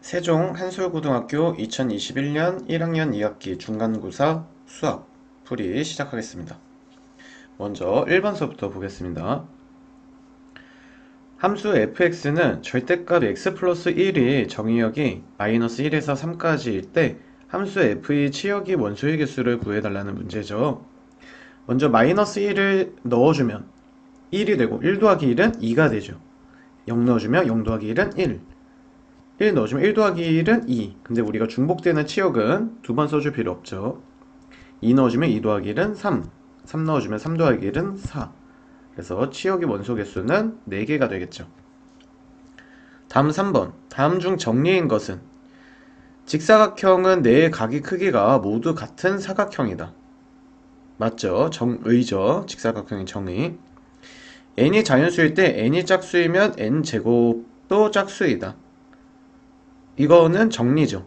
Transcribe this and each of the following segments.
세종 한솔고등학교 2021년 1학년 2학기 중간고사 수학 풀이 시작하겠습니다. 먼저 1번서부터 보겠습니다. 함수 fx는 절대값 x 플러스 1이 정의역이 마이너스 1에서 3까지일 때 함수 f의 치역이 원소의 개수를 구해달라는 문제죠. 먼저 마이너스 1을 넣어주면 1이 되고 1 더하기 1은 2가 되죠. 0 넣어주면 0 더하기 1은 1 넣어주면 1 더하기 1은 2. 근데 우리가 중복되는 치역은 두 번 써줄 필요 없죠. 2 넣어주면 2 더하기 1은 3. 3 넣어주면 3 더하기 1은 4. 그래서 치역의 원소 개수는 4개가 되겠죠. 다음 3번. 다음 중 정리인 것은 직사각형은 네 각의 크기가 모두 같은 사각형이다. 맞죠? 정의죠. 직사각형의 정의. n이 자연수일 때 n이 짝수이면 n제곱도 짝수이다. 이거는 정리죠.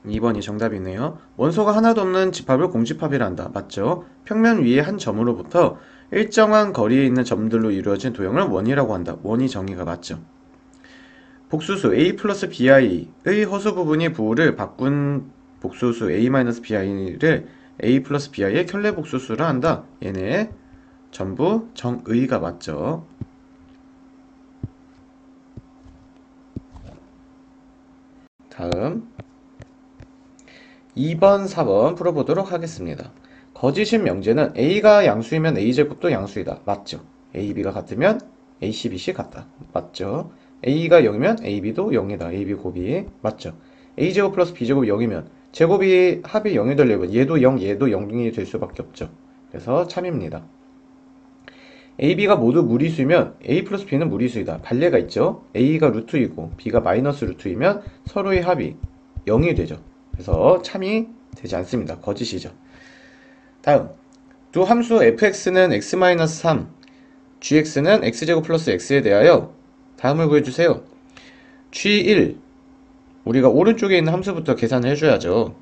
2번이 정답이네요. 원소가 하나도 없는 집합을 공집합이란다. 맞죠? 평면 위에 한 점으로부터 일정한 거리에 있는 점들로 이루어진 도형을 원이라고 한다. 원이 정의가 맞죠. 복수수 a 플러스 bi의 허수 부분이 부호를 바꾼 복수수 a-bi를 a 플러스 bi의 켤레 복수수라 한다. 얘네 전부 정의가 맞죠. 다음 2번, 4번 풀어보도록 하겠습니다. 거짓인 명제는 a가 양수이면 a제곱도 양수이다. 맞죠? ab가 같으면 ac, bc 같다. 맞죠? a가 0이면 ab도 0이다. ab 곱이 맞죠? a제곱 플러스 b제곱 0이면 제곱이 합이 0이 되려면 얘도 0, 얘도 0이 될 수밖에 없죠. 그래서 참입니다. ab가 모두 무리수이면 a 플러스 b는 무리수이다. 반례가 있죠? a가 루트이고 b가 마이너스 루트이면 서로의 합이 0이 되죠. 그래서 참이 되지 않습니다. 거짓이죠. 다음 두 함수 fx는 x-3, gx는 x제곱 플러스 x에 대하여 다음을 구해주세요. g1 우리가 오른쪽에 있는 함수부터 계산을 해줘야죠.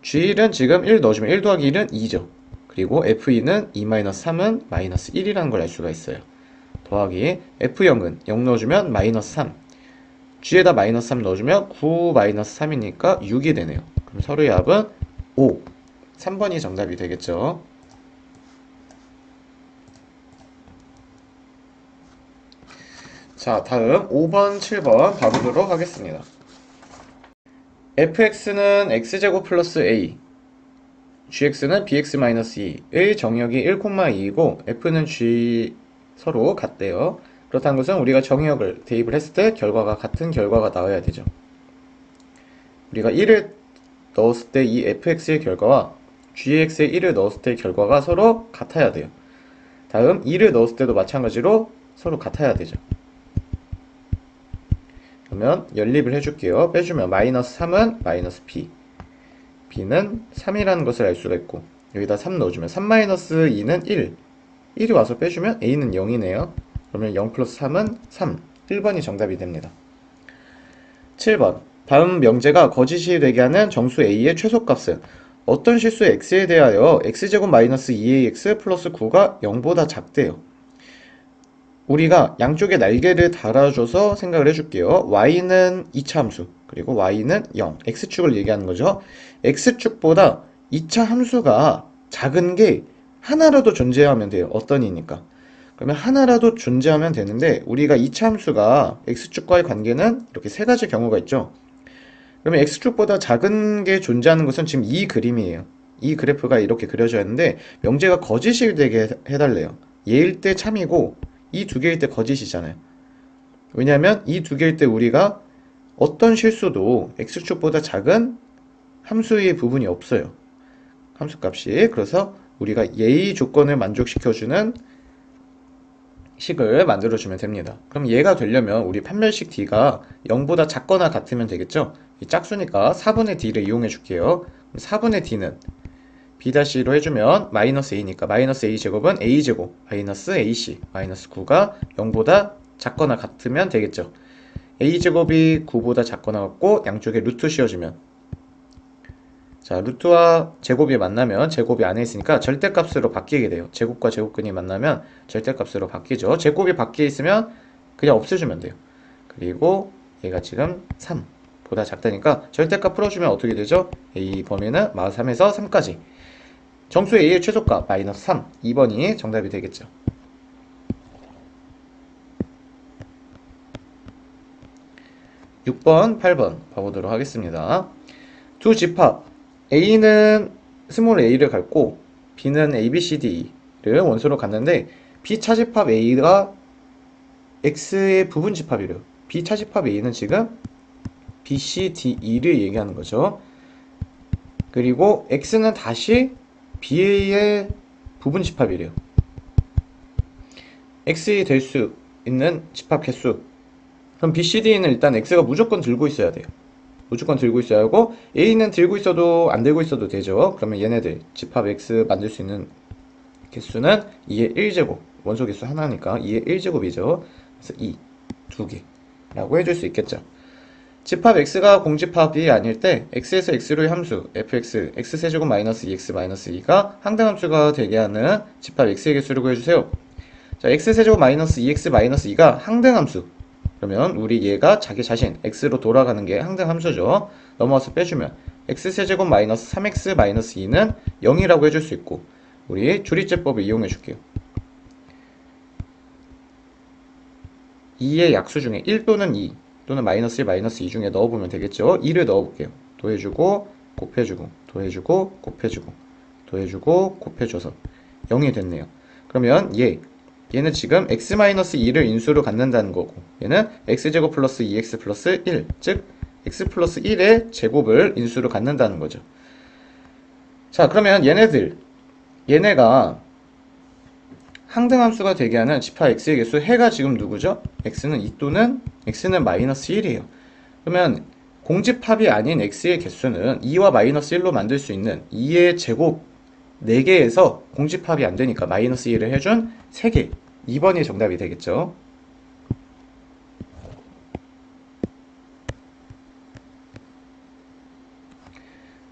g1은 지금 1 넣어주면 1 더하기 1은 2죠. 그리고 f2는 2-3은 마이너스 1이라는 걸 알 수가 있어요. 더하기 f0은 0 넣어주면 마이너스 3. g에다 마이너스 3 넣어주면 9 마이너스 3이니까 6이 되네요. 그럼 서로의 합은 5. 3번이 정답이 되겠죠. 자, 다음 5번, 7번 봐보도록 하겠습니다. fx는 x제곱 플러스 a, gx는 bx-2의 정역이 1,2이고 f는 g 서로 같대요. 그렇다는 것은 우리가 정역을 대입을 했을 때 결과가 같은 결과가 나와야 되죠. 우리가 1을 넣었을 때 이 fx의 결과와 gx의 1을 넣었을 때의 결과가 서로 같아야 돼요. 다음 2를 넣었을 때도 마찬가지로 서로 같아야 되죠. 그러면 연립을 해줄게요. 빼주면 마이너스 3은 마이너스 b, b는 3이라는 것을 알 수가 있고 여기다 3 넣어주면 3-2는 1, 1이 와서 빼주면 a는 0이네요. 그러면 0 플러스 3은 3, 1번이 정답이 됩니다. 7번 다음 명제가 거짓이 되게 하는 정수 a의 최소값은 어떤 실수 x에 대하여 x제곱 마이너스 2ax 플러스 9가 0보다 작대요. 우리가 양쪽에 날개를 달아줘서 생각을 해줄게요. y는 2차 함수, 그리고 y는 0, x축을 얘기하는 거죠. x축보다 2차 함수가 작은 게 하나라도 존재하면 돼요. 어떤 이니까. 그러면 하나라도 존재하면 되는데 우리가 2차 함수가 x축과의 관계는 이렇게 세 가지 경우가 있죠. 그러면 x축보다 작은 게 존재하는 것은 지금 이 그림이에요. 이 그래프가 이렇게 그려져 있는데 명제가 거짓이 되게 해달래요. 얘일 때 참이고 이 두 개일 때 거짓이잖아요. 왜냐하면 이 두 개일 때 우리가 어떤 실수도 x축보다 작은 함수의 부분이 없어요. 함수값이. 그래서 우리가 예의 조건을 만족시켜주는 식을 만들어주면 됩니다. 그럼 얘가 되려면 우리 판별식 d가 0보다 작거나 같으면 되겠죠? 이 짝수니까 4분의 d를 이용해 줄게요. 4분의 d는 b-로 해주면 마이너스 a니까 마이너스 a제곱은 a제곱 마이너스 ac 마이너스 9가 0보다 작거나 같으면 되겠죠. a제곱이 9보다 작거나 같고 양쪽에 루트 씌워주면 자, 루트와 제곱이 만나면 제곱이 안에 있으니까 절대값으로 바뀌게 돼요. 제곱과 제곱근이 만나면 절대값으로 바뀌죠. 제곱이 밖에 있으면 그냥 없애주면 돼요. 그리고 얘가 지금 3 보다 작다니까 절대값 풀어주면 어떻게 되죠? A 범위는 마이너스 3에서 3까지. 정수 A의 최소값 마이너스 3. 2번이 정답이 되겠죠. 6번, 8번 봐보도록 하겠습니다. 두 집합 A는 스몰 a를 갖고 B는 A, B, C, D를 원소로 갖는데 B 차집합 A가 X의 부분 집합이래요. B 차집합 A는 지금 B, C, D, E를 얘기하는 거죠. 그리고 X는 다시 B의 부분 집합이래요. X이 될 수 있는 집합 개수. 그럼 B, C, D는 일단 X가 무조건 들고 있어야 돼요. 무조건 들고 있어야 하고 A는 들고 있어도 안 들고 있어도 되죠. 그러면 얘네들 집합 X 만들 수 있는 개수는 2의 1제곱. 원소 개수 하나니까 2의 1제곱이죠. 그래서 2, 2개라고 해줄 수 있겠죠. 집합 X가 공집합이 아닐 때 X에서 X로의 함수 fx, x세제곱 마이너스 2x 마이너스 2가 항등함수가 되게 하는 집합 X의 개수를 구해주세요. 자, x세제곱 마이너스 2x 마이너스 2가 항등함수. 그러면 우리 얘가 자기 자신 x로 돌아가는 게 항등함수죠. 넘어와서 빼주면 x세제곱 마이너스 3x 마이너스 2는 0이라고 해줄 수 있고 우리 조리제법을 이용해 줄게요. 2의 약수 중에 1 또는 2 또는 마이너스 1, 마이너스 2 중에 넣어보면 되겠죠. 2를 넣어볼게요. 더해주고 곱해주고 더해주고 곱해주고 더해주고 곱해줘서 0이 됐네요. 그러면 얘는 지금 x-2를 인수로 갖는다는 거고 얘는 x제곱 플러스 2x 플러스 1 즉 x 플러스 1의 제곱을 인수로 갖는다는 거죠. 자, 그러면 얘네가 항등함수가 되게 하는 집합 x의 개수 해가 지금 누구죠? x는 2 또는 x는 마이너스 1이에요. 그러면 공집합이 아닌 x의 개수는 2와 마이너스 1로 만들 수 있는 2의 제곱 4개에서 공집합이 안 되니까 마이너스 1을 해준 3개. 2번이 정답이 되겠죠.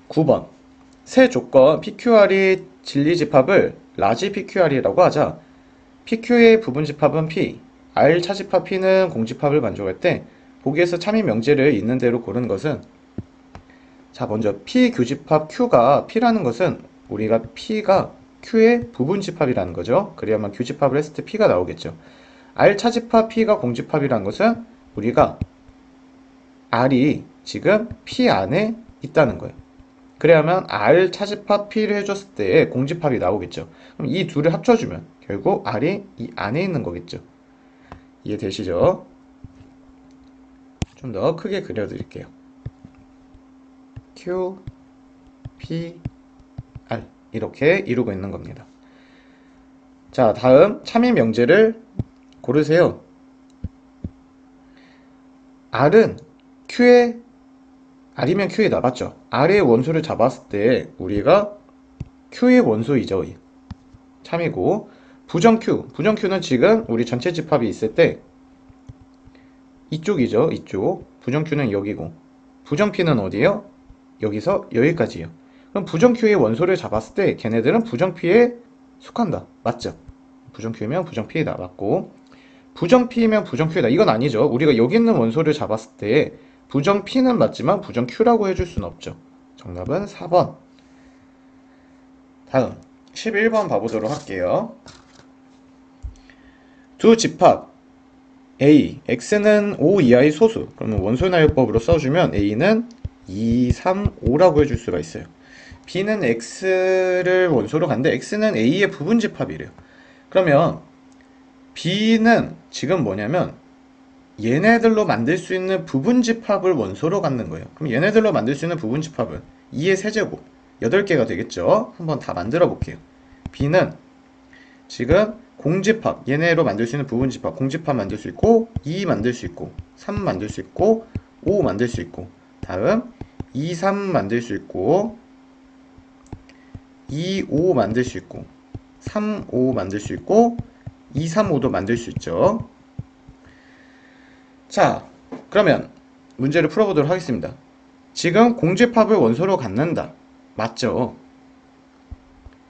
9번. 세 조건 PQR이 진리집합을 라지 PQR이라고 하자. PQ의 부분집합은 P, R 차집합 P는 공집합을 만족할 때 보기에서 참인 명제를 있는 대로 고르는 것은 자, 먼저 P 교집합 Q가 P라는 것은 우리가 P가 Q의 부분집합이라는 거죠. 그래야만 교집합을 했을 때 P가 나오겠죠. R 차집합 P가 공집합이라는 것은 우리가 R이 지금 P 안에 있다는 거예요. 그래야만 R 차집합 P를 해줬을 때 공집합이 나오겠죠. 그럼 이 둘을 합쳐주면 결국 R이 이 안에 있는 거겠죠. 이해되시죠? 좀 더 크게 그려드릴게요. Q, P, R 이렇게 이루고 있는 겁니다. 자, 다음 참인 명제를 고르세요. R은 R이면 Q이다. 맞죠? R의 원소를 잡았을 때 우리가 Q의 원소이죠. 참이고 부정 Q는 지금 우리 전체 집합이 있을 때 이쪽이죠. 이쪽. 부정 Q는 여기고 부정 P는 어디예요? 여기서 여기까지예요. 그럼 부정 Q의 원소를 잡았을 때 걔네들은 부정 P에 속한다. 맞죠? 부정 Q면 부정 P다. 맞고 부정 P면 부정 Q다. 이건 아니죠. 우리가 여기 있는 원소를 잡았을 때 부정 P는 맞지만 부정 Q라고 해줄 수는 없죠. 정답은 4번. 다음 11번 봐보도록 할게요. 두 집합 A, X는 5 이하의 소수. 그러면 원소나열법으로 써주면 A는 2, 3, 5라고 해줄 수가 있어요. B는 X를 원소로 간데 X는 A의 부분 집합이래요. 그러면 B는 지금 뭐냐면 얘네들로 만들 수 있는 부분 집합을 원소로 갖는 거예요. 그럼 얘네들로 만들 수 있는 부분 집합은 2의 세제곱 8개가 되겠죠. 한번 다 만들어 볼게요. B는 지금 공집합 얘네로 만들 수 있는 부분 집합 공집합 만들 수 있고 2 만들 수 있고 3 만들 수 있고 5 만들 수 있고 다음 2, 3 만들 수 있고 2, 5 만들 수 있고 3, 5 만들 수 있고 2, 3, 5도 만들 수 있죠. 자, 그러면 문제를 풀어보도록 하겠습니다. 지금 공집합을 원소로 갖는다. 맞죠?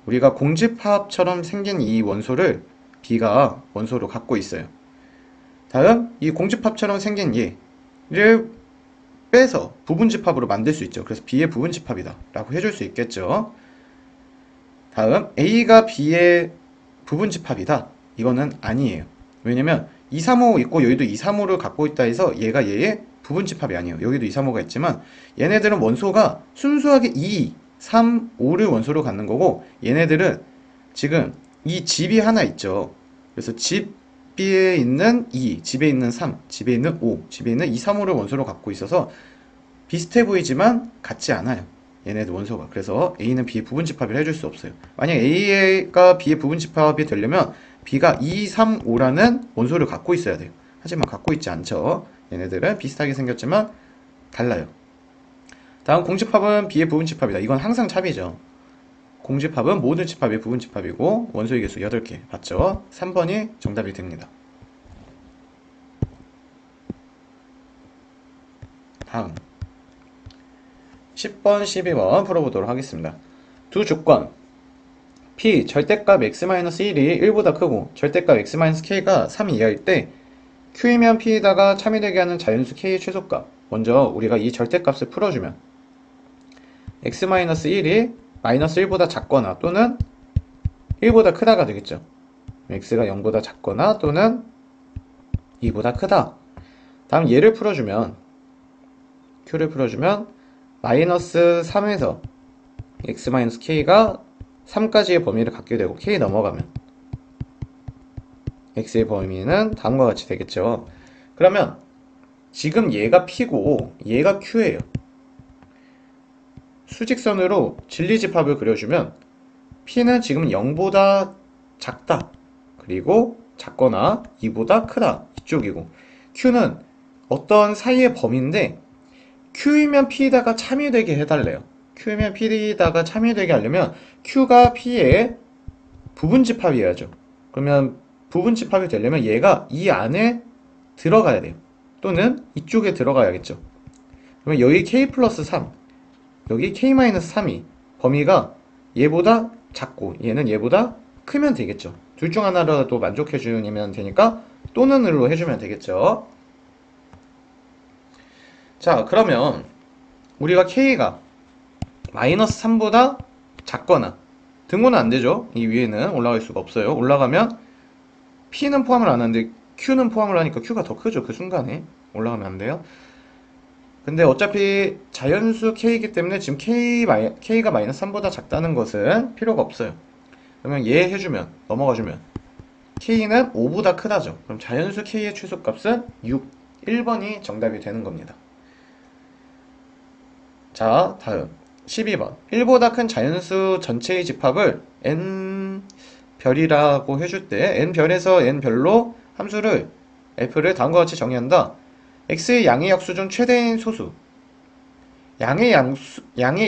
우리가 공집합처럼 생긴 이 원소를 B가 원소로 갖고 있어요. 다음 이 공집합처럼 생긴 를 빼서 부분집합으로 만들 수 있죠. 그래서 B의 부분집합이다 라고 해줄 수 있겠죠. 다음 A가 B의 부분집합이다. 이거는 아니에요. 왜냐면 2, 3, 5 있고 여기도 2, 3, 5를 갖고 있다 해서 얘가 얘의 부분집합이 아니에요. 여기도 2, 3, 5가 있지만 얘네들은 원소가 순수하게 2, 3, 5를 원소로 갖는 거고 얘네들은 지금 이 집이 하나 있죠. 그래서 집에 있는 2, 집에 있는 3, 집에 있는 5, 집에 있는 2, 3, 5를 원소로 갖고 있어서 비슷해 보이지만 같지 않아요. 얘네들 원소가. 그래서 A는 B의 부분집합을 해줄 수 없어요. 만약 A가 B의 부분집합이 되려면 B가 2, 3, 5라는 원소를 갖고 있어야 돼요. 하지만 갖고 있지 않죠. 얘네들은 비슷하게 생겼지만 달라요. 다음 공집합은 B의 부분집합이다. 이건 항상 참이죠. 공집합은 모든 집합의 부분집합이고 원소의 개수 8개 맞죠? 3번이 정답이 됩니다. 다음 10번, 12번 풀어보도록 하겠습니다. 두 조건 P 절대값 x-1이 1보다 크고 절대값 x-k가 3 이하일 때 Q이면 P에다가 참여되게 하는 자연수 K의 최소값. 먼저 우리가 이 절대값을 풀어주면 x-1이 마이너스 1보다 작거나 또는 1보다 크다가 되겠죠. x가 0보다 작거나 또는 2보다 크다. 다음 얘를 풀어주면 Q를 풀어주면 마이너스 3에서 x-k가 3까지의 범위를 갖게 되고 k 넘어가면 x의 범위는 다음과 같이 되겠죠. 그러면 지금 얘가 P고 얘가 Q예요. 수직선으로 진리집합을 그려주면 P는 지금 0보다 작다. 그리고 작거나 2보다 크다. 이쪽이고 Q는 어떤 사이의 범위인데 Q이면 P에다가 참여되게 해달래요. Q이면 P에다가 참여되게 하려면 Q가 P의 부분집합이어야죠. 그러면 부분집합이 되려면 얘가 이 안에 들어가야 돼요. 또는 이쪽에 들어가야겠죠. 그러면 여기 K 플러스 3, 여기 K-3이 범위가 얘보다 작고 얘는 얘보다 크면 되겠죠. 둘 중 하나라도 만족해주면 되니까 또는으로 해주면 되겠죠. 자, 그러면 우리가 K가 마이너스 3보다 작거나 등호는 안 되죠. 이 위에는 올라갈 수가 없어요. 올라가면 P는 포함을 안 하는데 Q는 포함을 하니까 Q가 더 크죠. 그 순간에 올라가면 안 돼요. 근데 어차피 자연수 K이기 때문에 지금 K가 마이너스 3보다 작다는 것은 필요가 없어요. 그러면 얘 해주면 넘어가주면 K는 5보다 크다죠. 그럼 자연수 K의 최소값은 6, 1번이 정답이 되는 겁니다. 자, 다음 12번 1보다 큰 자연수 전체의 집합을 n별이라고 해줄 때 n별에서 n별로 함수를 f를 다음과 같이 정의한다. x의 양의 약수 중 최대인 소수. 양의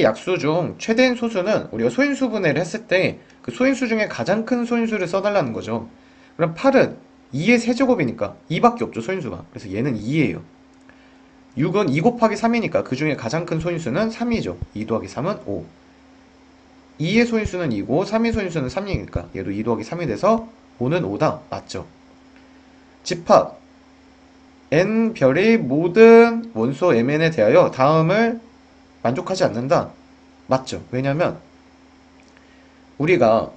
약수 중 최대인 소수는 우리가 소인수 분해를 했을 때 그 소인수 중에 가장 큰 소인수를 써달라는 거죠. 그럼 8은 2의 세제곱이니까 2밖에 없죠, 소인수가. 그래서 얘는 2예요. 6은 2 곱하기 3이니까 그 중에 가장 큰 소인수는 3이죠. 2 더하기 3은 5. 2의 소인수는 2고 3의 소인수는 3이니까 얘도 2 더하기 3이 돼서 5는 5다. 맞죠? 집합 n별의 모든 원소 mn에 대하여 다음을 만족하지 않는다. 맞죠? 왜냐면 우리가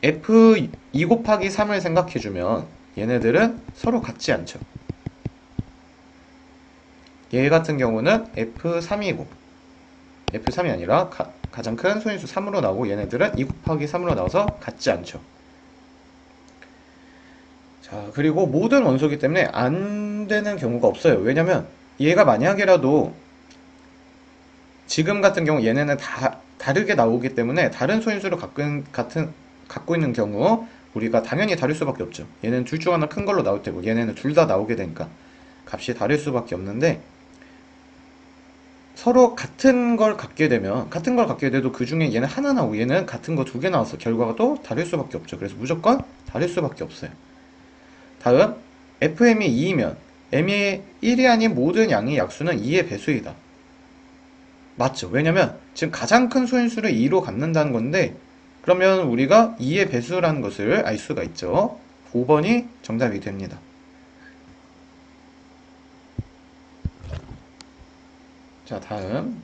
f 2 곱하기 3을 생각해주면 얘네들은 서로 같지 않죠. 얘 같은 경우는 f3이고 f3이 아니라 가장 큰 소인수 3으로 나오고 얘네들은 2 곱하기 3으로 나와서 같지 않죠. 자, 그리고 모든 원소이기 때문에 안 되는 경우가 없어요. 왜냐면 얘가 만약이라도 지금 같은 경우 얘네는 다르게 나오기 때문에 다른 소인수를 갖고 있는 경우 우리가 당연히 다를 수밖에 없죠. 얘는 둘 중 하나 큰 걸로 나올 테고 얘네는 둘 다 나오게 되니까 값이 다를 수밖에 없는데 서로 같은 걸 갖게 돼도 그 중에 얘는 하나 나오고 얘는 같은 거 2개 나와서 결과가 또 다를 수밖에 없죠. 그래서 무조건 다를 수밖에 없어요. 다음 fm이 2이면 m이 1이 아닌 모든 양의 약수는 2의 배수이다. 맞죠? 왜냐면 지금 가장 큰 소인수를 2로 갖는다는 건데 그러면 우리가 2의 배수라는 것을 알 수가 있죠. 5번이 정답이 됩니다. 자, 다음.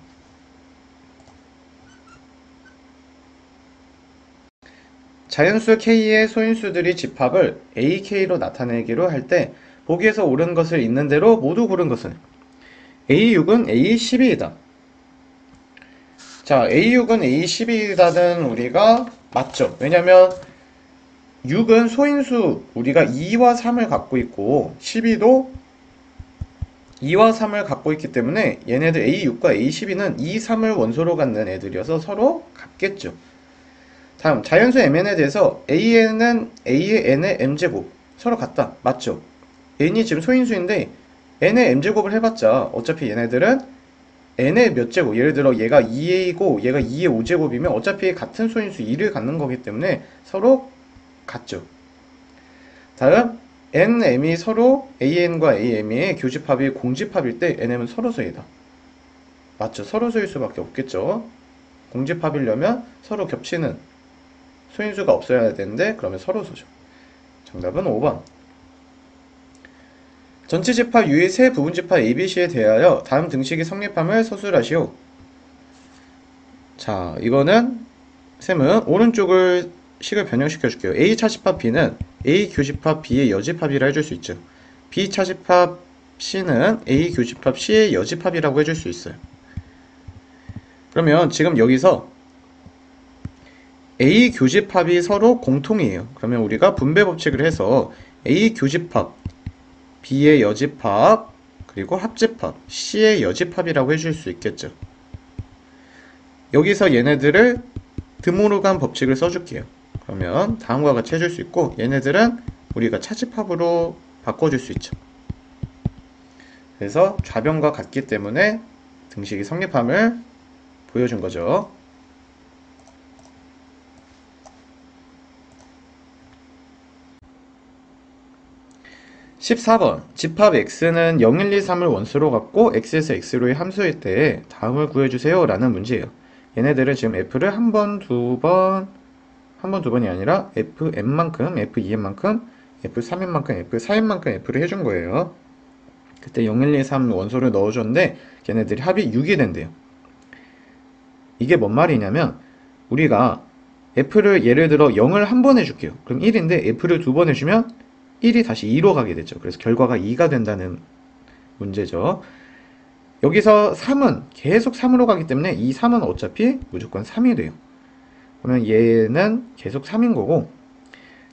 자연수 K의 소인수들이 집합을 AK로 나타내기로 할 때 보기에서 옳은 것을 있는 대로 모두 고른 것은 A6은 A12이다. 자, A6은 A12이다는 우리가 맞죠. 왜냐면 6은 소인수 우리가 2와 3을 갖고 있고 12도 2와 3을 갖고 있기 때문에 얘네들 A6과 A12는 2, 3을 원소로 갖는 애들이어서 서로 같겠죠. 다음 자연수 MN에 대해서 AN은 A의 N의 M제곱 서로 같다. 맞죠? N이 지금 소인수인데 N의 M제곱을 해봤자 어차피 얘네들은 N의 몇 제곱, 예를 들어 얘가 2A이고 얘가 2의 5제곱이면 어차피 같은 소인수 2를 갖는 거기 때문에 서로 같죠. 다음 NM이 서로 AN과 AM의 교집합이 공집합일 때 NM은 서로소이다. 맞죠? 서로소일 수밖에 없겠죠. 공집합이려면 서로 겹치는 소인수가 없어야 되는데 그러면 서로소죠. 정답은 5번. 전체 집합 U의 세 부분 집합 ABC에 대하여 다음 등식이 성립함을 서술하시오. 자, 이거는 쌤은 오른쪽을 식을 변형시켜 줄게요. A 차집합 B는 A 교집합 B의 여집합이라 해줄 수 있죠. B 차집합 C는 A 교집합 C의 여집합이라고 해줄 수 있어요. 그러면 지금 여기서 A 교집합이 서로 공통이에요. 그러면 우리가 분배 법칙을 해서 A 교집합 B의 여집합 그리고 합집합 C의 여집합이라고 해줄 수 있겠죠. 여기서 얘네들을 드모르간 법칙을 써줄게요. 그러면 다음과 같이 해줄 수 있고 얘네들은 우리가 차집합으로 바꿔줄 수 있죠. 그래서 좌변과 같기 때문에 등식이 성립함을 보여준 거죠. 14번 집합 x는 0, 1, 2, 3을 원수로 갖고 x에서 x로의 함수일 때 다음을 구해주세요 라는 문제예요. 얘네들은 지금 f를 한 번, 두 번이 아니라 fm만큼, f2m만큼, f3m만큼, f4m만큼 f를 해준 거예요. 그때 0, 1, 2, 3 원소를 넣어줬는데 걔네들이 합이 6이 된대요. 이게 뭔 말이냐면 우리가 f를 예를 들어 0을 한 번 해줄게요. 그럼 1인데 f를 두 번 해주면 1이 다시 2로 가게 되죠. 그래서 결과가 2가 된다는 문제죠. 여기서 3은 계속 3으로 가기 때문에 이 3은 어차피 무조건 3이 돼요. 그러면 얘는 계속 3인 거고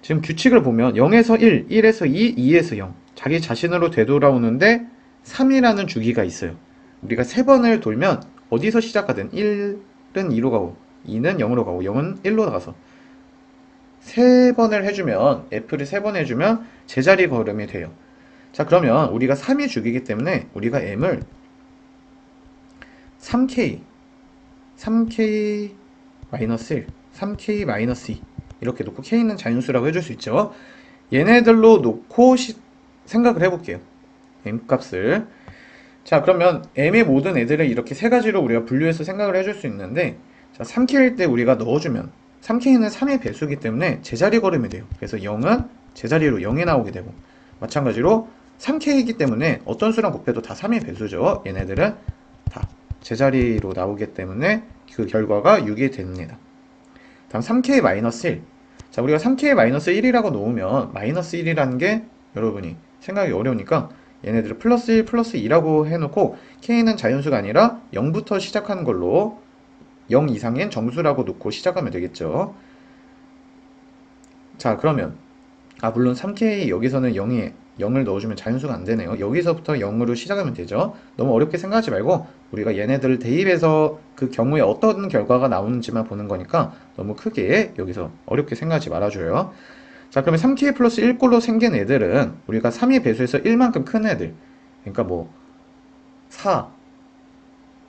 지금 규칙을 보면 0에서 1, 1에서 2, 2에서 0 자기 자신으로 되돌아오는데 3이라는 주기가 있어요. 우리가 3번을 돌면 어디서 시작하든 1은 2로 가고 2는 0으로 가고 0은 1로 가서 3번을 해주면 F를 3번 해주면 제자리 걸음이 돼요. 자 그러면 우리가 3이 주기이기 때문에 우리가 M을 3K 3K-1 3K-2 이렇게 놓고 K는 자연수라고 해줄 수 있죠. 얘네들로 놓고 생각을 해볼게요. M 값을. 자 그러면 M의 모든 애들을 이렇게 세 가지로 우리가 분류해서 생각을 해줄 수 있는데 자 3K일 때 우리가 넣어주면 3K는 3의 배수이기 때문에 제자리 걸음이 돼요. 그래서 0은 제자리로 0이 나오게 되고 마찬가지로 3K이기 때문에 어떤 수랑 곱해도 다 3의 배수죠. 얘네들은 다 제자리로 나오기 때문에 그 결과가 6이 됩니다. 다음 3K-1 자 우리가 3K-1이라고 놓으면 마이너스 1이라는 게 여러분이 생각이 어려우니까 얘네들을 플러스 1, 플러스 2라고 해놓고 K는 자연수가 아니라 0부터 시작하는 걸로 0 이상인 정수라고 놓고 시작하면 되겠죠. 자 그러면 물론 3K 여기서는 0을 넣어주면 자연수가 안 되네요. 여기서부터 0으로 시작하면 되죠. 너무 어렵게 생각하지 말고 우리가 얘네들을 대입해서 그 경우에 어떤 결과가 나오는지만 보는 거니까 너무 크게 여기서 어렵게 생각하지 말아줘요. 자 그러면 3K 플러스 1꼴로 생긴 애들은 우리가 3의 배수에서 1만큼 큰 애들 그러니까 뭐 4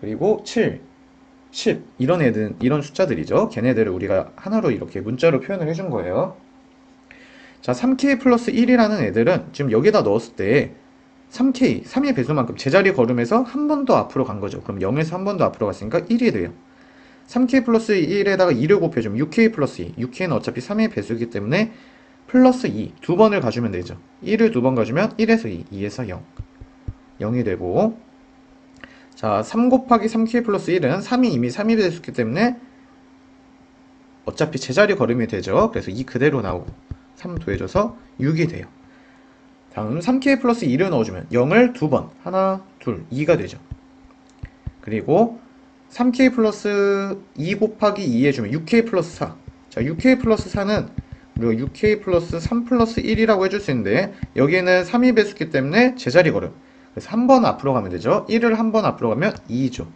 그리고 7 10 이런 애들 이런 숫자들이죠. 걔네들을 우리가 하나로 이렇게 문자로 표현을 해준 거예요. 자 3K 플러스 1이라는 애들은 지금 여기다 넣었을 때 3K 3의 배수만큼 제자리 걸음에서 한 번 더 앞으로 간 거죠. 그럼 0에서 한 번 더 앞으로 갔으니까 1이 돼요. 3K 플러스 1에다가 2를 곱해주면 6K 플러스 2 6K는 어차피 3의 배수이기 때문에 플러스 2 두 번을 가주면 되죠. 1을 두 번 가주면 1에서 2 2에서 0 0이 되고 자, 3 곱하기 3k 플러스 1은 3이 이미 3이 됐기 때문에 어차피 제자리 걸음이 되죠. 그래서 2 그대로 나오고 3 더해줘서 6이 돼요. 다음 3k 플러스 1을 넣어주면 0을 2번, 하나, 둘, 2가 되죠. 그리고 3k 플러스 2 곱하기 2 해주면 6k 플러스 4. 자, 6k 플러스 4는 우리가 6k 플러스 3 플러스 1이라고 해줄 수 있는데 여기에는 3이 배수기 때문에 제자리 걸음. 그래서 한 번 앞으로 가면 되죠. 1을 한 번 앞으로 가면 2죠.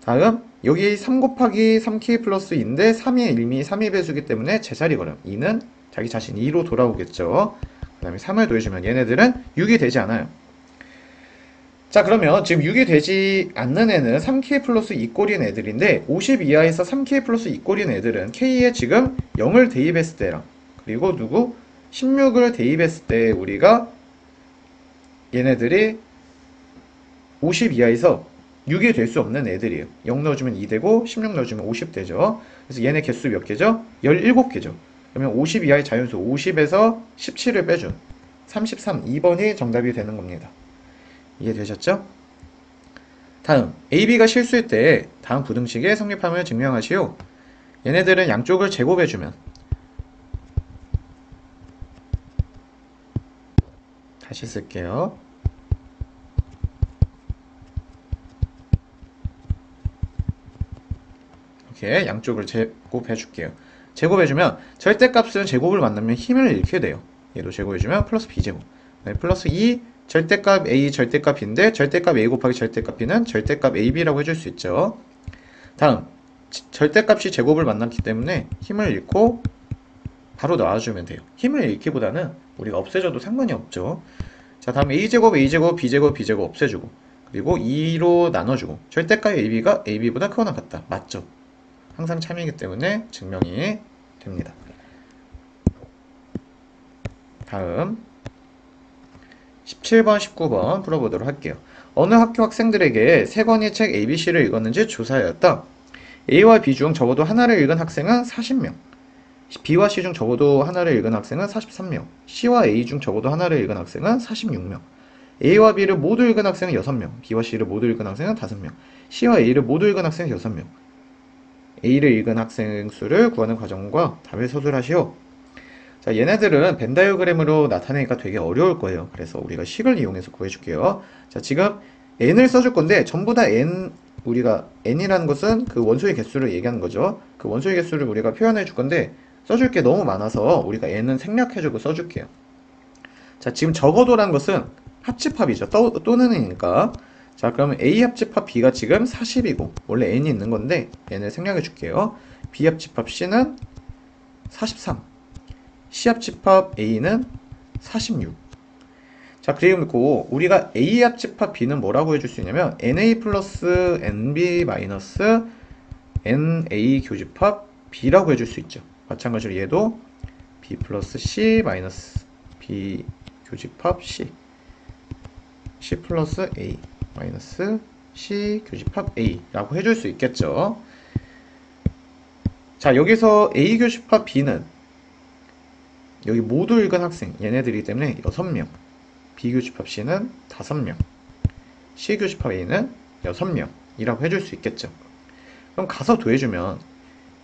다음 여기 3 곱하기 3k 플러스 2인데 3이 이미 3이 배수기 때문에 제자리 걸음. 2는 자기 자신 2로 돌아오겠죠. 그 다음에 3을 더해주면 얘네들은 6이 되지 않아요. 자, 그러면 지금 6이 되지 않는 애는 3k 플러스 2꼴인 애들인데 50 이하에서 3k 플러스 2꼴인 애들은 k에 지금 0을 대입했을 때랑 그리고 16을 대입했을 때 우리가 얘네들이 50 이하에서 6이 될 수 없는 애들이에요. 0 넣어주면 2 되고 16 넣어주면 50 되죠. 그래서 얘네 개수 몇 개죠? 17개죠. 그러면 50 이하의 자연수 50에서 17을 빼준 33, 2번이 정답이 되는 겁니다. 이해되셨죠? 다음, AB가 실수일 때 다음 부등식의 성립함을 증명하시오. 얘네들은 양쪽을 제곱해주면 다시 쓸게요. 이렇게 양쪽을 제곱해줄게요. 제곱해주면 절대값은 제곱을 만나면 힘을 잃게 돼요. 얘도 제곱해주면 플러스 B제곱. 네, 플러스 2 절대값 A 절대값인데 절대값 A 곱하기 절대값 B는 절대값 AB라고 해줄 수 있죠. 다음 절대값이 제곱을 만났기 때문에 힘을 잃고 바로 놔주면 돼요. 힘을 잃기보다는 우리가 없애줘도 상관이 없죠. 자, 다음 A제곱, A제곱, B제곱, B제곱 없애주고 그리고 2로 나눠주고 절대값 AB가 AB보다 크거나 같다. 맞죠? 항상 참이기 때문에 증명이 됩니다. 다음 17번, 19번 풀어보도록 할게요. 어느 학교 학생들에게 세 권의 책 ABC를 읽었는지 조사하였다. A와 B 중 적어도 하나를 읽은 학생은 40명, B와 C 중 적어도 하나를 읽은 학생은 43명, C와 A 중 적어도 하나를 읽은 학생은 46명. A와 B를 모두 읽은 학생은 6명, B와 C를 모두 읽은 학생은 5명, C와 A를 모두 읽은 학생은 6명. A를 읽은 학생 수를 구하는 과정과 답을 서술하시오. 자, 얘네들은 벤 다이어그램으로 나타내기가 되게 어려울 거예요. 그래서 우리가 식을 이용해서 구해줄게요. 자, 지금 n을 써줄 건데 전부 다 n, 우리가 n이라는 것은 그 원소의 개수를 얘기하는 거죠. 그 원소의 개수를 우리가 표현해 줄 건데 써줄 게 너무 많아서 우리가 n은 생략해주고 써줄게요. 자, 지금 적어도라는 것은 합집합이죠. 또는이니까. 자, 그러면 A 합집합 B가 지금 40이고 원래 n이 있는 건데 n을 생략해 줄게요. B 합집합 C는 43, C 합집합 A는 46. 자, 그리고 우리가 A 합집합 B는 뭐라고 해줄 수 있냐면 NA 플러스 NB 마이너스 NA 교집합 B라고 해줄 수 있죠. 마찬가지로 얘도 B 플러스 C 마이너스 B 교집합 C, C 플러스 A 마이너스 C 교집합 A라고 해줄 수 있겠죠. 자, 여기서 A 교집합 B는 여기 모두 읽은 학생 얘네들이기 때문에 6명, B 교집합 C는 5명, C 교집합 A는 6명 이라고 해줄 수 있겠죠. 그럼 가서 더해주면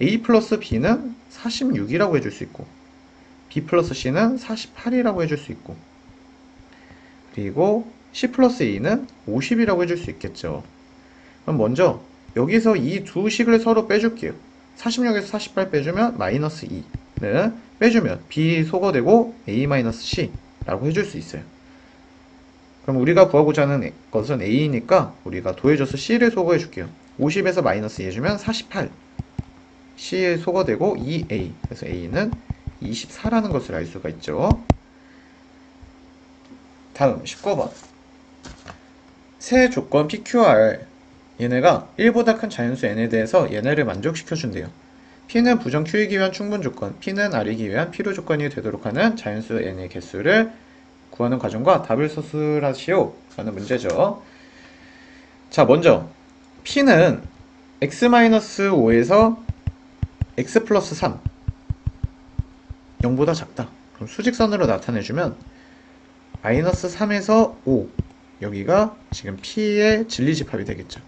A 플러스 B는 46이라고 해줄 수 있고 B 플러스 C는 48이라고 해줄 수 있고 그리고 C 플러스 A는 50이라고 해줄 수 있겠죠. 그럼 먼저 여기서 이 두 식을 서로 빼줄게요. 46에서 48 빼주면 마이너스 2는 빼주면 B 소거되고 A-C라고 해줄 수 있어요. 그럼 우리가 구하고자 하는 것은 A니까 우리가 더해줘서 C를 소거해 줄게요. 50에서 마이너스 2 해주면 48, C에 소거되고 2A, 그래서 A는 24라는 것을 알 수가 있죠. 다음 19번 세 조건 PQR 얘네가 1보다 큰 자연수 n에 대해서 얘네를 만족시켜준대요. P는 부정 Q이기 위한 충분 조건, P는 R이기 위한 필요 조건이 되도록 하는 자연수 n의 개수를 구하는 과정과 답을 서술하시오 라는 문제죠. 자, 먼저 P는 x-5에서 x 플러스 3 0보다 작다. 그럼 수직선으로 나타내주면 마이너스 3에서 5 여기가 지금 P의 진리집합이 되겠죠.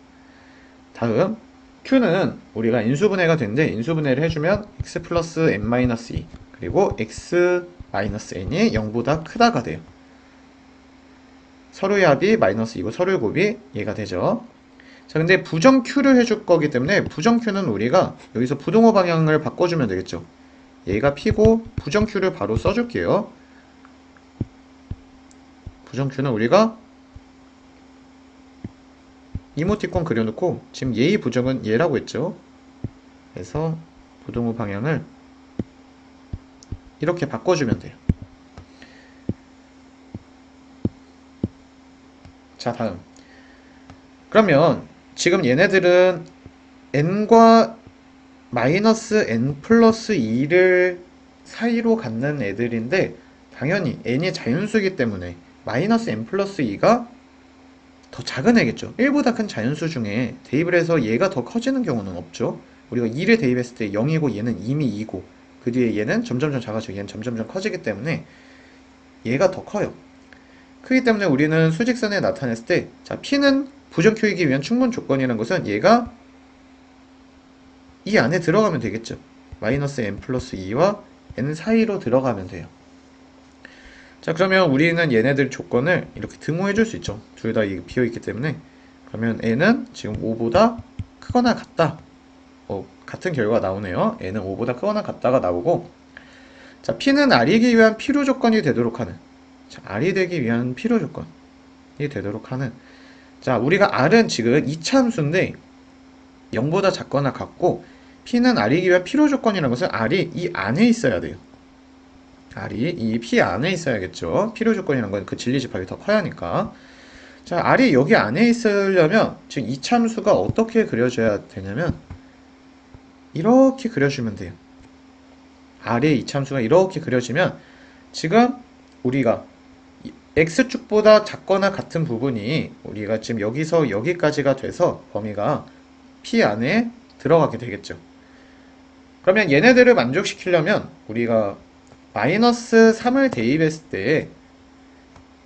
다음 Q는 우리가 인수분해가 되는데 인수분해를 해주면 x 플러스 n-2 그리고 x 마이너스 n이 0보다 크다가 돼요. 서로의 합이 마이너스 2고 서로의 곱이 얘가 되죠. 자, 근데 부정 Q를 해줄 거기 때문에 부정 Q는 우리가 여기서 부동호 방향을 바꿔주면 되겠죠. 얘가 P고 부정 Q를 바로 써줄게요. 부정 Q는 우리가 이모티콘 그려놓고 지금 얘의 부정은 얘라고 했죠. 그래서 부동호 방향을 이렇게 바꿔주면 돼요. 자, 다음. 그러면 지금 얘네들은 n과 마이너스 n 플러스 2를 사이로 갖는 애들인데 당연히 n이 자연수이기 때문에 마이너스 n 플러스 2가 더 작은 애겠죠. 1보다 큰 자연수 중에 대입을 해서 얘가 더 커지는 경우는 없죠. 우리가 2를 대입했을 때 0이고 얘는 이미 2고 그 뒤에 얘는 점점점 작아지고 얘는 점점점 커지기 때문에 얘가 더 커요. 크기 때문에 우리는 수직선에 나타냈을 때 자, P는 부정 Q이기 위한 충분 조건이라는 것은 얘가 이 안에 들어가면 되겠죠. 마이너스 n 플러스 2와 n 사이로 들어가면 돼요. 자, 그러면 우리는 얘네들 조건을 이렇게 등호해 줄 수 있죠. 둘 다 비어있기 때문에. 그러면 n은 지금 5보다 크거나 같다. 같은 결과가 나오네요. n은 5보다 크거나 같다가 나오고, 자, P는 R이기 위한 필요 조건이 되도록 하는, 자, R이 되기 위한 필요 조건이 되도록 하는, 자, 우리가 R은 지금 이차함수인데 0보다 작거나 같고, P는 R이기 위한 필요 조건이라는 것은 R이 이 안에 있어야 돼요. R이 이 P 안에 있어야겠죠. 필요 조건이라는 건 그 진리집합이 더 커야 하니까. 자, R이 여기 안에 있으려면 지금 이차함수가 어떻게 그려져야 되냐면 이렇게 그려주면 돼요. R의 이차함수가 이렇게 그려지면 지금 우리가 X축보다 작거나 같은 부분이 우리가 지금 여기서 여기까지가 돼서 범위가 P 안에 들어가게 되겠죠. 그러면 얘네들을 만족시키려면 우리가 마이너스 3을 대입했을 때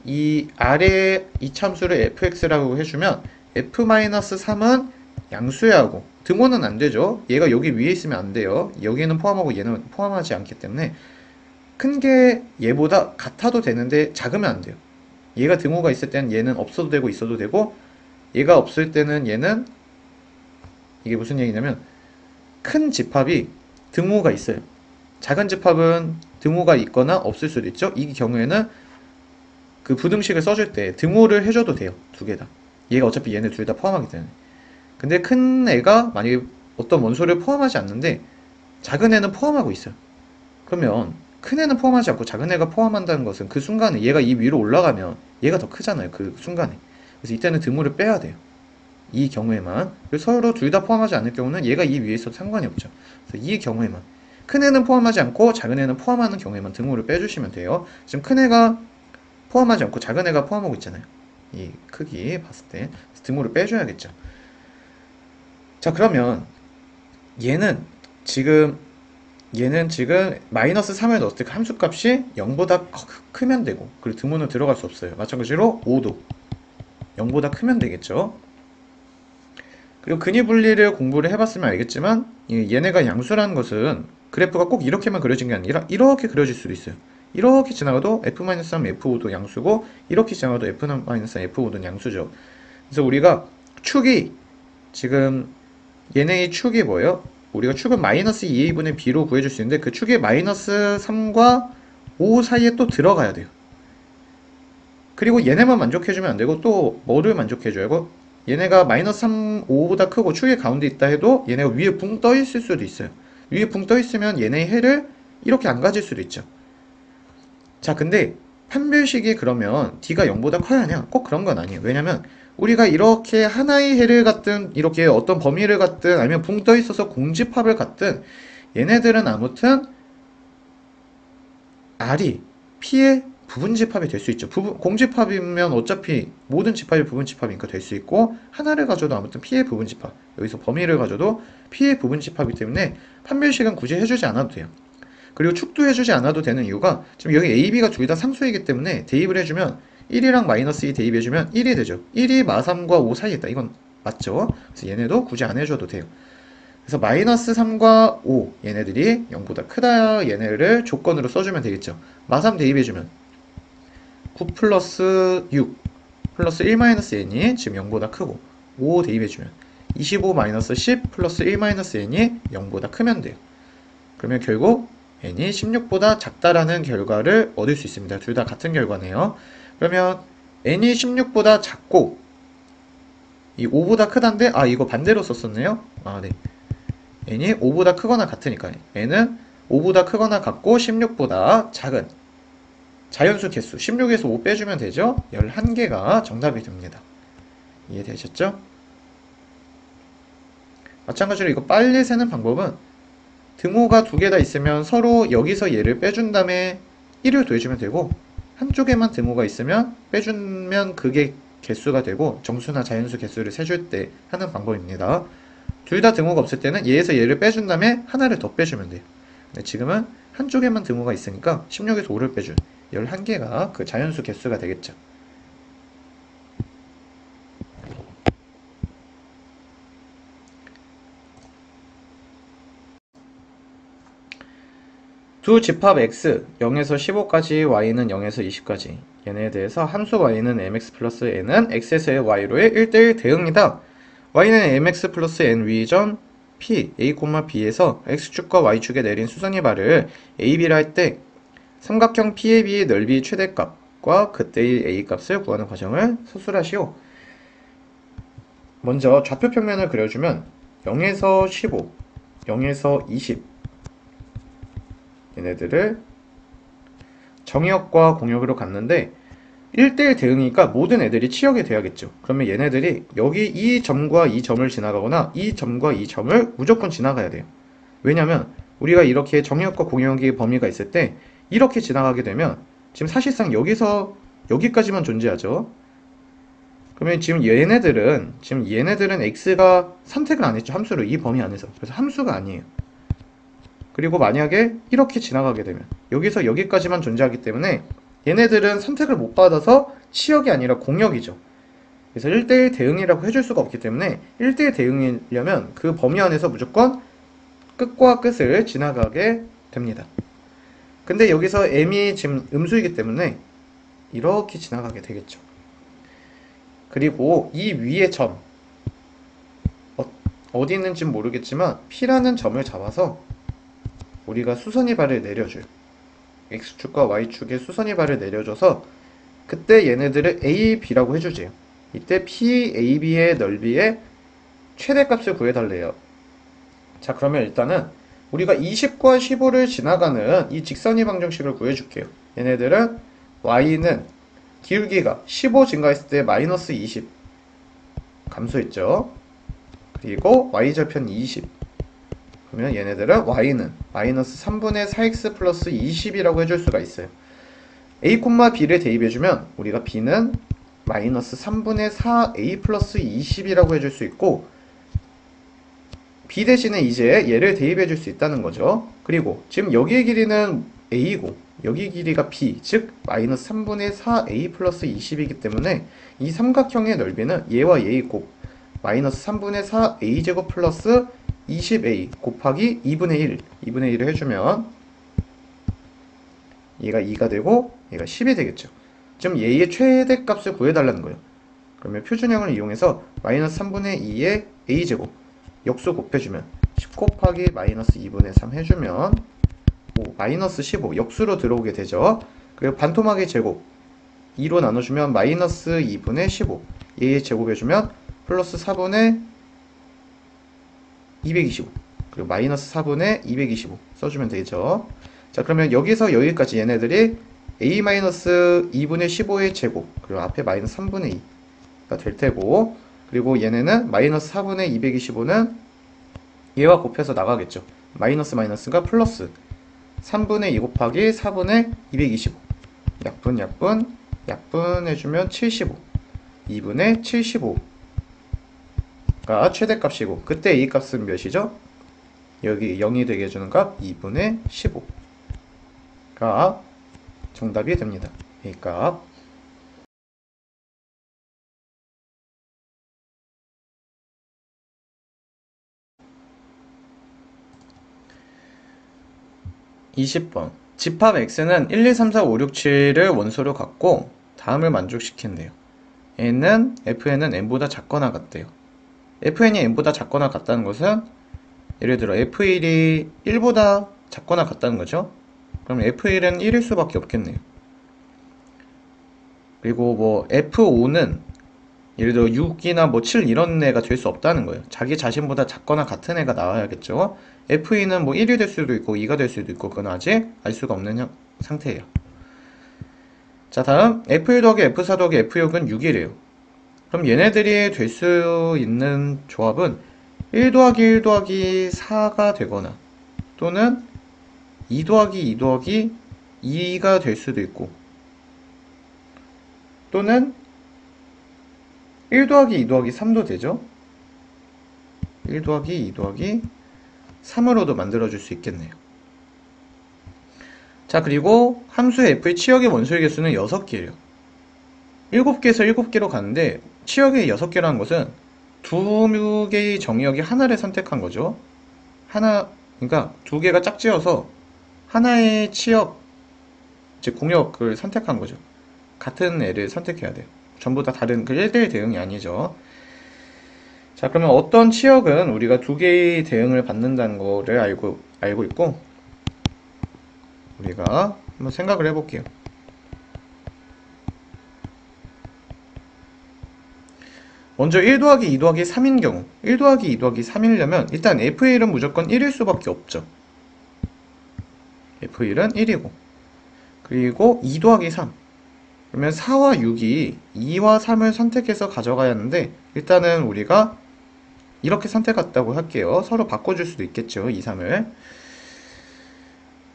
이 아래 이참수를 fx라고 해주면 f-3은 양수야 하고 등호는 안 되죠. 얘가 여기 위에 있으면 안 돼요. 여기는 포함하고 얘는 포함하지 않기 때문에 큰 게 얘보다 같아도 되는데 작으면 안 돼요. 얘가 등호가 있을 때는 얘는 없어도 되고 있어도 되고 얘가 없을 때는 얘는 이게 무슨 얘기냐면 큰 집합이 등호가 있어요. 작은 집합은 등호가 있거나 없을 수도 있죠. 이 경우에는 그 부등식을 써줄 때 등호를 해줘도 돼요. 두 개 다. 얘가 어차피 얘네 둘 다 포함하기 때문에. 근데 큰 애가 만약에 어떤 원소를 포함하지 않는데 작은 애는 포함하고 있어요. 그러면 큰 애는 포함하지 않고 작은 애가 포함한다는 것은 그 순간에 얘가 이 위로 올라가면 얘가 더 크잖아요. 그 순간에. 그래서 이때는 등호를 빼야 돼요. 이 경우에만. 서로 둘 다 포함하지 않을 경우는 얘가 이 위에 있어도 상관이 없죠. 그래서 이 경우에만. 큰 애는 포함하지 않고 작은 애는 포함하는 경우에만 등호를 빼주시면 돼요. 지금 큰 애가 포함하지 않고 작은 애가 포함하고 있잖아요. 이 크기 봤을 때 등호를 빼줘야겠죠. 자, 그러면 얘는 지금 마이너스 3을 넣었을 때 함수값이 0보다 크면 되고 그리고 등호는 들어갈 수 없어요. 마찬가지로 5도 0보다 크면 되겠죠. 그리고 근위 분리를 공부를 해봤으면 알겠지만 얘네가 양수라는 것은 그래프가 꼭 이렇게만 그려진 게 아니라 이렇게 그려질 수도 있어요. 이렇게 지나가도 f-3, f5도 양수고 이렇게 지나가도 f-3, f5도 양수죠. 그래서 우리가 축이 지금 얘네의 축이 뭐예요? 우리가 축은 마이너스 2a분의 b로 구해줄 수 있는데 그 축이 마이너스 3과 5 사이에 또 들어가야 돼요. 그리고 얘네만 만족해주면 안 되고 또 뭐를 만족해줘야 하고 얘네가 마이너스 3, 5보다 크고 축의 가운데 있다 해도 얘네가 위에 붕 떠 있을 수도 있어요. 위에 붕 떠 있으면 얘네의 해를 이렇게 안 가질 수도 있죠. 자, 근데 판별식이 그러면 d가 0보다 커야 하냐? 꼭 그런 건 아니에요. 왜냐면 우리가 이렇게 하나의 해를 갖든 이렇게 어떤 범위를 갖든 아니면 붕 떠 있어서 공집합을 갖든 얘네들은 아무튼 R이 P의 부분집합이 될 수 있죠. 공집합이면 어차피 모든 집합이 부분집합이니까 될 수 있고 하나를 가져도 아무튼 P의 부분집합 여기서 범위를 가져도 P의 부분집합이기 때문에 판별식은 굳이 해주지 않아도 돼요. 그리고 축도 해주지 않아도 되는 이유가 지금 여기 A, B가 둘 다 상수이기 때문에 대입을 해주면 1이랑 마이너스 2 대입해주면 1이 되죠. 1이 마3과 5 사이에 있다. 이건 맞죠? 그래서 얘네도 굳이 안 해줘도 돼요. 그래서 마이너스 3과 5 얘네들이 0보다 크다 얘네를 조건으로 써주면 되겠죠. 마3 대입해주면 9 플러스 6 플러스 1 마이너스 n이 지금 0보다 크고 5 대입해주면 25 마이너스 10 플러스 1 마이너스 n이 0보다 크면 돼요. 그러면 결국 n이 16보다 작다라는 결과를 얻을 수 있습니다. 둘 다 같은 결과네요. 그러면 n이 16보다 작고 이 5보다 크다인데 이거 반대로 썼었네요. 네. n이 5보다 크거나 같으니까 n은 5보다 크거나 같고 16보다 작은 자연수 개수 16에서 5 빼주면 되죠. 11개가 정답이 됩니다. 이해되셨죠? 마찬가지로 이거 빨리 세는 방법은 등호가 두 개 다 있으면 서로 여기서 얘를 빼준 다음에 1을 더해주면 되고 한쪽에만 등호가 있으면 빼주면 그게 개수가 되고 정수나 자연수 개수를 세줄 때 하는 방법입니다. 둘 다 등호가 없을 때는 얘에서 얘를 빼준 다음에 하나를 더 빼주면 돼요. 근데 지금은 한쪽에만 등호가 있으니까 16에서 5를 빼준 11개가 그 자연수 개수가 되겠죠. 두 집합 x 0에서 15까지 y는 0에서 20까지 얘네에 대해서 함수 y는 mx 플러스 n은 x에서의 y로의 1대1 대응이다. y는 mx 플러스 n 위전 p a, b에서 x축과 y축에 내린 수선이 발을 a, b라 할 때 삼각형 PAB의 넓이 최대값과 그때의 A값을 구하는 과정을 서술하시오. 먼저 좌표 평면을 그려주면 0에서 15, 0에서 20 얘네들을 정의역과 공역으로 갔는데 1대1 대응이니까 모든 애들이 치역이 돼야겠죠. 그러면 얘네들이 여기 이 점과 이 점을 지나가거나 이 점과 이 점을 무조건 지나가야 돼요. 왜냐면 우리가 이렇게 정의역과 공역의 범위가 있을 때 이렇게 지나가게 되면 지금 사실상 여기서 여기까지만 존재하죠. 그러면 지금 얘네들은 x가 선택을 안 했죠. 함수를 이 범위 안에서. 그래서 함수가 아니에요. 그리고 만약에 이렇게 지나가게 되면 여기서 여기까지만 존재하기 때문에 얘네들은 선택을 못 받아서 치역이 아니라 공역이죠. 그래서 1대1 대응이라고 해줄 수가 없기 때문에 1대1 대응이려면 그 범위 안에서 무조건 끝과 끝을 지나가게 됩니다. 근데 여기서 m이 지금 음수이기 때문에 이렇게 지나가게 되겠죠. 그리고 이 위의 점 어디 있는지 모르겠지만 P라는 점을 잡아서 우리가 수선이 발을 내려줘요. X축과 Y축에 수선이 발을 내려줘서 그때 얘네들을 A, B라고 해주지요. 이때 P, A, B의 넓이의 최대값을 구해달래요. 자, 그러면 일단은 우리가 20과 15를 지나가는 이 직선이 방정식을 구해줄게요. 얘네들은 y는 기울기가 15 증가했을 때 마이너스 20 감소했죠. 그리고 y절편 20 그러면 얘네들은 y는 마이너스 3분의 4x 플러스 20이라고 해줄 수가 있어요. a, b를 대입해주면 우리가 b는 마이너스 3분의 4a 플러스 20이라고 해줄 수 있고 b 대신에 이제 얘를 대입해 줄 수 있다는 거죠. 그리고 지금 여기의 길이는 a고 여기 길이가 b, 즉 마이너스 3분의 4a 플러스 20이기 때문에 이 삼각형의 넓이는 얘와 얘의 곱 마이너스 3분의 4a 제곱 플러스 20a 곱하기 2분의 1 2분의 1을 해주면 얘가 2가 되고 얘가 10이 되겠죠. 지금 얘의 최대값을 구해달라는 거예요. 그러면 표준형을 이용해서 마이너스 3분의 2의 a제곱 역수 곱해주면 10 곱하기 마이너스 2분의 3 해주면 마이너스 15 역수로 들어오게 되죠. 그리고 반토막의 제곱 2로 나눠주면 마이너스 2분의 15 얘의 제곱해주면 플러스 4분의 225 그리고 마이너스 4분의 225 써주면 되죠. 자, 그러면 여기서 여기까지 얘네들이 a-2분의 15의 제곱 그리고 앞에 마이너스 3분의 2가 될 테고 그리고 얘네는 마이너스 4분의 225는 얘와 곱해서 나가겠죠. 마이너스 마이너스가 플러스 3분의 2 곱하기 4분의 225 약분 해주면 75 2분의 75가 최대값이고 그때 이 값은 몇이죠? 여기 0이 되게 해주는 값 2분의 15가 정답이 됩니다. 이 값 20번. 집합 x는 1, 2, 3, 4, 5, 6, 7을 원소로 갖고 다음을 만족시킨대요. n은 fn은 n보다 작거나 같대요. fn이 n보다 작거나 같다는 것은 예를 들어 f1이 1보다 작거나 같다는 거죠. 그럼 f1은 1일 수밖에 없겠네요. 그리고 뭐 f5는 예를 들어 6이나 뭐 7 이런 애가 될 수 없다는 거예요. 자기 자신보다 작거나 같은 애가 나와야겠죠. f2는 뭐 1이 될 수도 있고 2가 될 수도 있고 그건 아직 알 수가 없는 상태예요. 자, 다음 f1 더하기 f4 더하기 f6은 6이래요. 그럼 얘네들이 될 수 있는 조합은 1 더하기 1 더하기 4가 되거나 또는 2 더하기 2 더하기 2가 될 수도 있고 또는 1 더하기 2 더하기 3도 되죠. 1 더하기 2 더하기 3으로도 만들어줄 수 있겠네요. 자, 그리고 함수 f의 치역의 원소의 개수는 6개예요. 7개에서 7개로 가는데 치역이 6개라는 것은 2개의 정의역이 하나를 선택한 거죠. 그러니까 2개가 짝지어서 하나의 치역, 즉 공역을 선택한 거죠. 같은 애를 선택해야 돼요. 전부 다 다른 그 1대1 대응이 아니죠. 자, 그러면 어떤 치역은 우리가 2개의 대응을 받는다는 거를 알고 있고 우리가 한번 생각을 해볼게요. 먼저 1 더하기 2 더하기 3인 경우 1 더하기 2 더하기 3이려면 일단 f1은 무조건 1일 수밖에 없죠. f1은 1이고 그리고 2 더하기 3 그러면 4와 6이 2와 3을 선택해서 가져가야 하는데 일단은 우리가 이렇게 선택했다고 할게요. 서로 바꿔줄 수도 있겠죠. 2, 3을.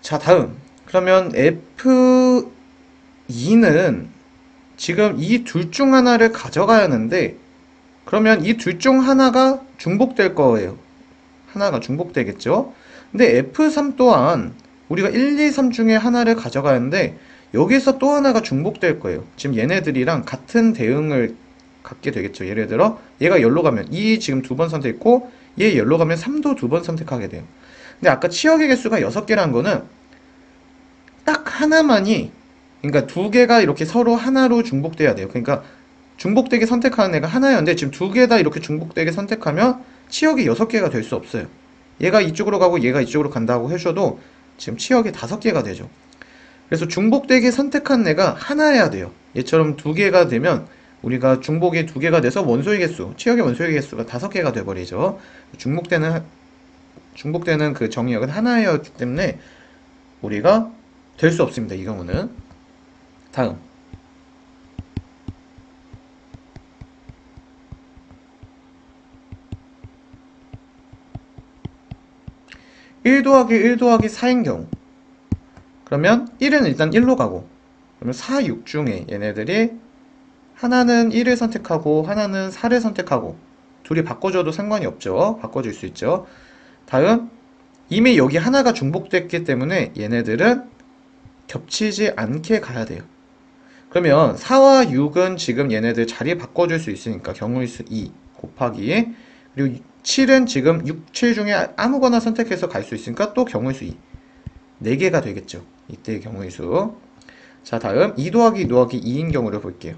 자, 다음. 그러면 F2는 지금 이 둘 중 하나를 가져가야 하는데 그러면 이 둘 중 하나가 중복될 거예요. 하나가 중복되겠죠. 근데 F3 또한 우리가 1, 2, 3 중에 하나를 가져가야 하는데 여기서 또 하나가 중복될 거예요. 지금 얘네들이랑 같은 대응을 갖게 되겠죠. 예를 들어 얘가 열로 가면 2 지금 2번 선택했고 얘 열로 가면 3도 2번 선택하게 돼요. 근데 아까 치역의 개수가 6개라는 거는 딱 하나만이 그러니까 2개가 이렇게 서로 하나로 중복돼야 돼요. 그러니까 중복되게 선택하는 애가 하나였는데 지금 2개 다 이렇게 중복되게 선택하면 치역이 6개가 될 수 없어요. 얘가 이쪽으로 가고 얘가 이쪽으로 간다고 해줘도 지금 치역이 5개가 되죠. 그래서 중복되게 선택한 애가 하나여야 돼요. 얘처럼 2개가 되면 우리가 중복이 2개가 돼서 원소의 개수, 치역의 원소의 개수가 5개가 돼버리죠. 중복되는 그 정의역은 하나였기 때문에 우리가 될 수 없습니다. 이 경우는. 다음. (1 더하기 1 더하기 4인) 경우 그러면 1은 일단 1로 가고 그러면 4, 6 중에 얘네들이 하나는 1을 선택하고 하나는 4를 선택하고 둘이 바꿔줘도 상관이 없죠. 바꿔줄 수 있죠. 다음 이미 여기 하나가 중복됐기 때문에 얘네들은 겹치지 않게 가야 돼요. 그러면 4와 6은 지금 얘네들 자리 바꿔줄 수 있으니까 경우의 수 2 곱하기 그리고 7은 지금 6, 7 중에 아무거나 선택해서 갈 수 있으니까 또 경우의 수 2 4개가 되겠죠. 이때의 경우의 수. 자, 다음 2 더하기 2 더하기 2인 경우를 볼게요.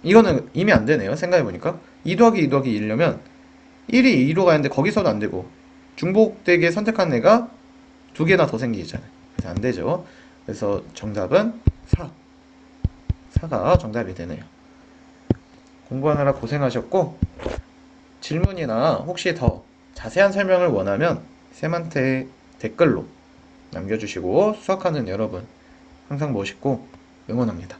이거는 이미 안 되네요. 생각해보니까 2 더하기 2 더하기 1이려면 1이 2로 가는데 거기서도 안 되고 중복되게 선택한 애가 2개나 더 생기잖아요. 그래서 안 되죠. 그래서 정답은 4. 4가 정답이 되네요. 공부하느라 고생하셨고 질문이나 혹시 더 자세한 설명을 원하면 쌤한테 댓글로 남겨주시고 수학하는 여러분 항상 멋있고 응원합니다.